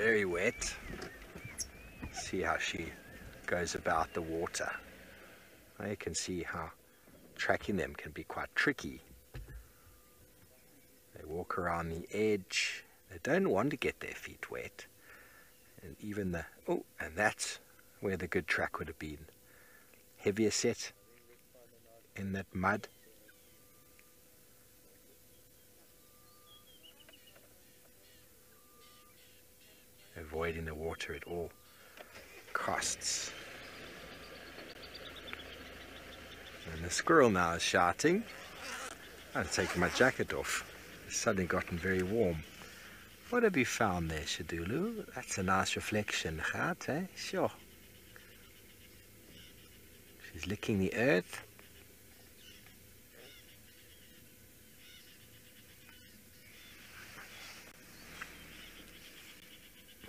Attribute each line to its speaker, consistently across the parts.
Speaker 1: very wet. See how she goes about the water. Now you can see how tracking them can be quite tricky. They walk around the edge. They don't want to get their feet wet. And even and that's where the good track would have been. Heavier set in that mud. Avoiding the water at all costs. And the squirrel now is shouting. I'm taking my jacket off. It's suddenly gotten very warm. What have you found there, Xidulu? That's a nice reflection, Gert, eh? Sure. She's licking the earth.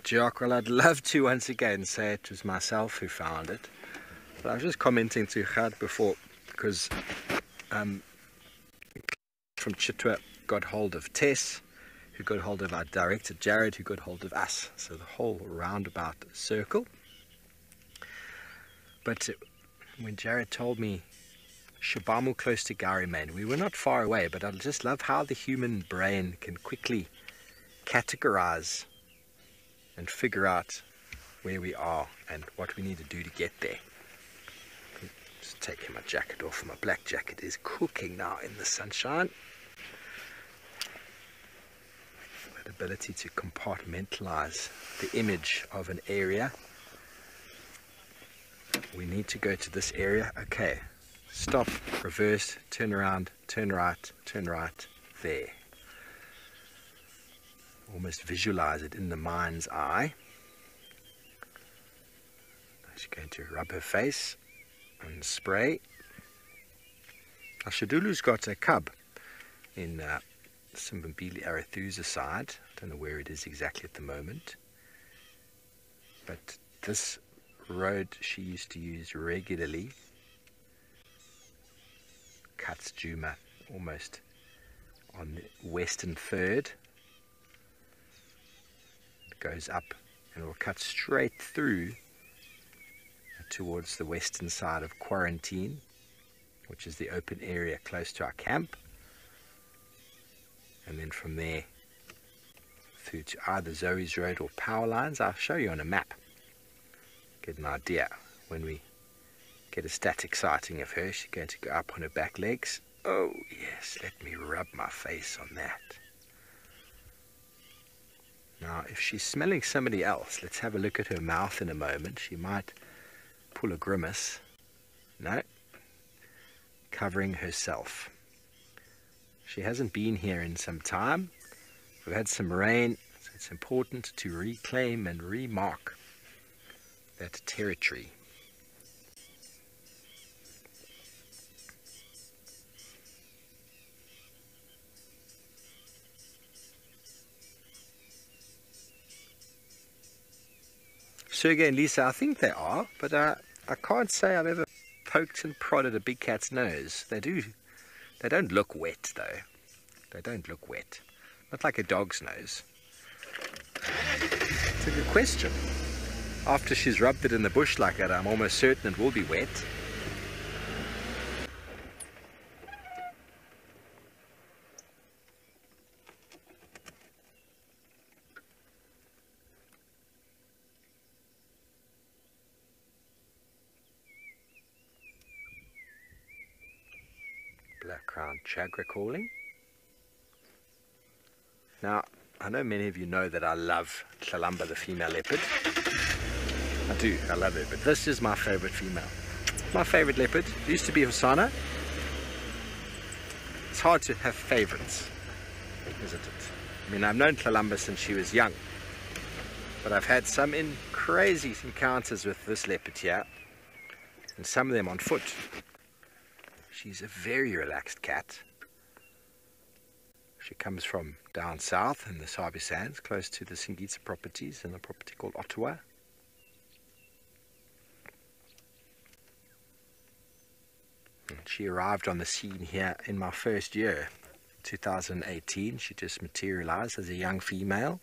Speaker 1: Jock, well, I'd love to once again say it was myself who found it. But I was just commenting to Gert before, because from Chitwa got hold of Tess, who got hold of our director Jared, who got hold of us. So the whole roundabout circle. But when Jared told me Shabamu close to Gariman, we were not far away, but I just love how the human brain can quickly categorize and figure out where we are and what we need to do to get there. Just taking my jacket off. My black jacket is cooking now in the sunshine. That ability to compartmentalize the image of an area. We need to go to this area. Okay, stop, reverse, turn around, turn right, there. Almost visualize it in the mind's eye. She's going to rub her face and spray. Now Xidulu's got a cub in Simbambili Arethusa side. I don't know where it is exactly at the moment. But this road she used to use regularly cuts Juma almost on the western third. It goes up and it will cut straight through towards the western side of Quarantine, which is the open area close to our camp, and then from there through to either Zoe's Road or power lines. I'll show you on a map, get an idea. When we get a static sighting of her, she's going to go up on her back legs. Oh yes, let me rub my face on that. Now if she's smelling somebody else, let's have a look at her mouth in a moment. She might pull a grimace. No, covering herself. She hasn't been here in some time. We've had some rain, so it's important to reclaim and remark that territory. Sergey and Lisa, I think they are, but I can't say I've ever poked and prodded a big cat's nose. They don't look wet though. They don't look wet. Not like a dog's nose. It's a good question. After she's rubbed it in the bush like that, I'm almost certain it will be wet. Black-crowned chagra calling. Now, I know many of you know that I love Tlalamba, the female leopard. I do, I love her, but this is my favorite female. My favorite leopard. It used to be Hosana. It's hard to have favorites, isn't it? I mean, I've known Tlalamba since she was young, but I've had some crazy encounters with this leopard here, and some of them on foot. She's a very relaxed cat. She comes from down south in the Sabi Sands, close to the Singitsa properties, in a property called Ottawa. And she arrived on the scene here in my first year, 2018. She just materialized as a young female.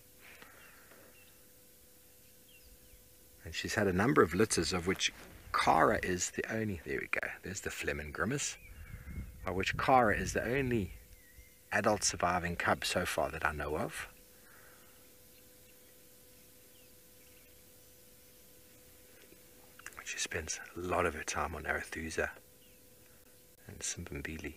Speaker 1: And she's had a number of litters, of which Cara is the only, there we go, there's the Flehmen grimace, of which Cara is the only adult surviving cub so far that I know of. She spends a lot of her time on Arethusa and Simpimbili.